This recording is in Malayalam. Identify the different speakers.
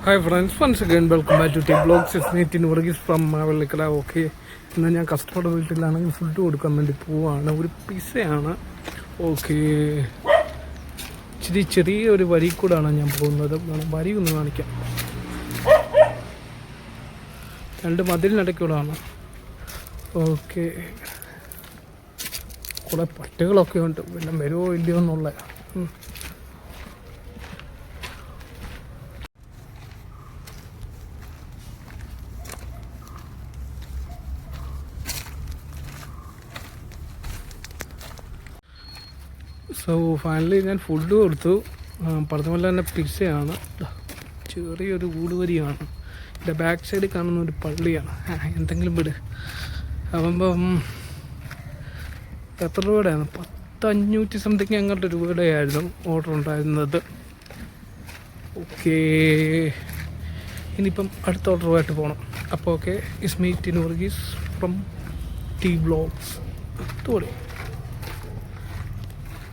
Speaker 1: Hi friends, once again welcome back to T Blogs. It's me Tin Varghese from Mavelikala. Okay, ഇന്ന് ഞാൻ കസ്റ്റമറുടെ വീട്ടിലാണെങ്കിൽ ഫുഡ് കൊടുക്കാൻ വേണ്ടി പോവാണ്. ഒരു പിസ്സയാണ്. ഓക്കെ, ഇച്ചിരി ചെറിയൊരു വരി കൂടാണ് ഞാൻ പോകുന്നത്. വരി ഒന്ന് കാണിക്കാം. രണ്ട് മതിലിനിടയ്ക്കൂടാണ്. ഓക്കെ, കുറേ പട്ടികളൊക്കെ ഉണ്ട്. പിന്നെ വരുമോ ഇല്ലയോ എന്നുള്ള സോ ഫൈനലി ഞാൻ ഫുഡ് കൊടുത്തു. പറഞ്ഞ പോലെ തന്നെ പിസ്സയാണ്. ചെറിയൊരു ഊടുവരിയാണ്. എൻ്റെ ബാക്ക് സൈഡിൽ കാണുന്ന ഒരു പള്ളിയാണ്. എന്തെങ്കിലും വിട്. അപ്പം എത്ര രൂപയുടെയാണ്? 500 സംതിങ് അങ്ങോട്ട് രൂപയുടെയായിരുന്നു ഓർഡർ ഉണ്ടായിരുന്നത്. ഓക്കെ, ഇനിയിപ്പം അടുത്ത ഓർഡറുമായിട്ട് പോകണം. അപ്പോൾ okay, is me Tin Varghese from T blogs. Todi.